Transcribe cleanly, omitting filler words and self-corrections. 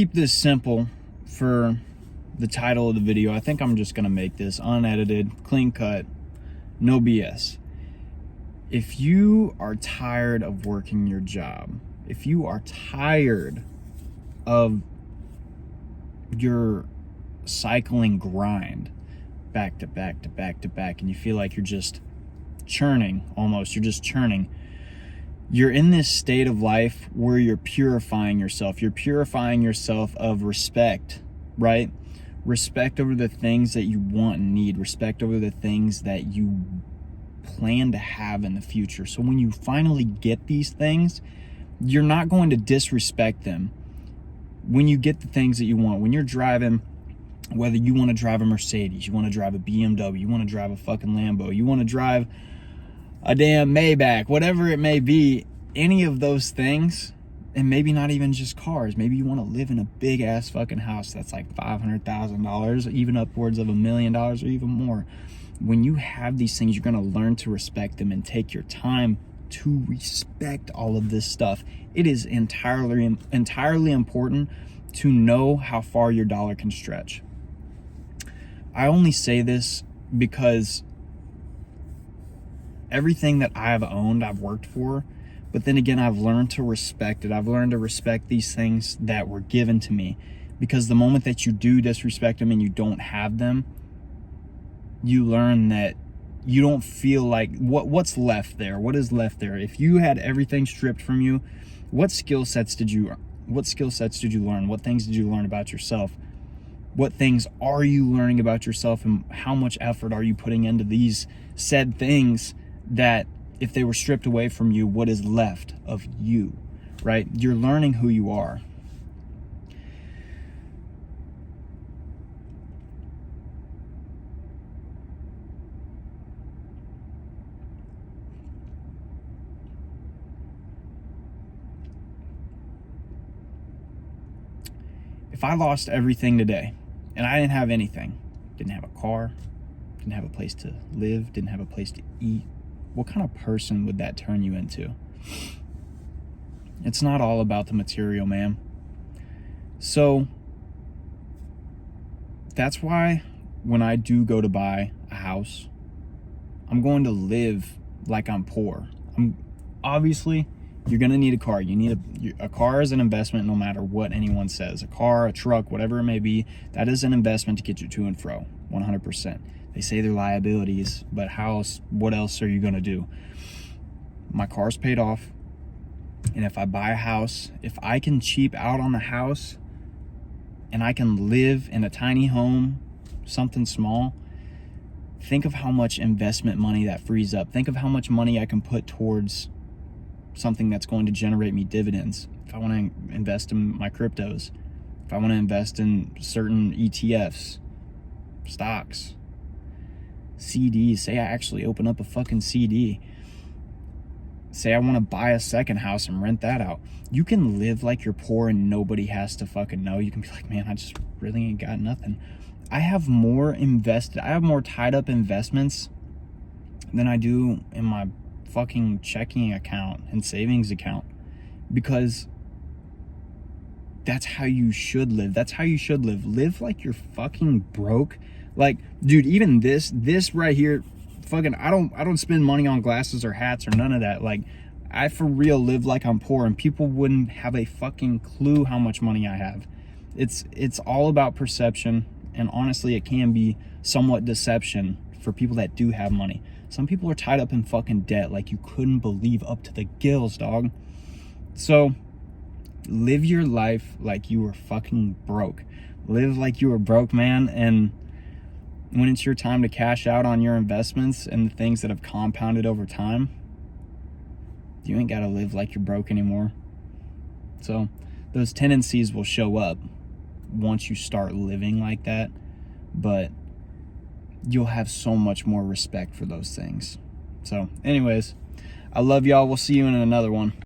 Keep this simple for the title of the video. I think I'm just gonna make this unedited, clean cut, no BS. If you are tired of working your job, if you are tired of your cycling grind back to back to back to back, and you feel like you're just churning, you're in this state of life where you're purifying yourself. You're purifying yourself of respect, right? Respect over the things that you want and need, respect over the things that you plan to have in the future. So when you finally get these things, you're not going to disrespect them. When you get the things that you want, when you're driving, whether you want to drive a Mercedes, you want to drive a BMW, you want to drive a fucking Lambo, you want to drive a damn Maybach, whatever it may be, any of those things, and maybe not even just cars. Maybe you want to live in a big ass fucking house that's like $500,000, even upwards of $1 million or even more. When you have these things, you're going to learn to respect them and take your time to respect all of this stuff. It is entirely important to know how far your dollar can stretch. I only say this because everything that I have owned, I've worked for, but then again, I've learned to respect it. I've learned to respect these things that were given to me, because the moment that you do disrespect them and you don't have them, you learn that you don't feel like what's left there. What is left there? If you had everything stripped from you, what skill sets did you learn? What things did you learn about yourself? What things are you learning about yourself, and how much effort are you putting into these said things that if they were stripped away from you, what is left of you, right? You're learning who you are. If I lost everything today and I didn't have anything, didn't have a car, didn't have a place to live, didn't have a place to eat, what kind of person would that turn you into? It's not all about the material, man. So that's why when I do go to buy a house, I'm going to live like I'm poor. Obviously, you're going to need a car. You need a car is an investment, no matter what anyone says. A car, a truck, whatever it may be, that is an investment to get you to and fro, 100%. They say they're liabilities, but what else are you going to do? My car's paid off, and if I buy a house, if I can cheap out on the house and I can live in a tiny home, something small, think of how much investment money that frees up. Think of how much money I can put towards something that's going to generate me dividends. If I want to invest in my cryptos, if I want to invest in certain ETFs, stocks, CDs, say I actually open up a fucking CD, say I want to buy a second house and rent that out, you can live like you're poor and nobody has to fucking know. You can be like, man, I just really ain't got nothing. I have more tied up investments than I do in my fucking checking account and savings account, because that's how you should live. That's how you should live. Live like you're fucking broke. Like, dude, even this right here, fucking, I don't spend money on glasses or hats or none of that. Like, I for real live like I'm poor, and people wouldn't have a fucking clue how much money I have. It's all about perception, and honestly, it can be somewhat deception for people that do have money. Some people are tied up in fucking debt like you couldn't believe, up to the gills, dog. So live your life like you were fucking broke. Live like you were broke, man, and when it's your time to cash out on your investments and the things that have compounded over time, you ain't got to live like you're broke anymore. So those tendencies will show up once you start living like that, but you'll have so much more respect for those things. So anyways, I love y'all. We'll see you in another one.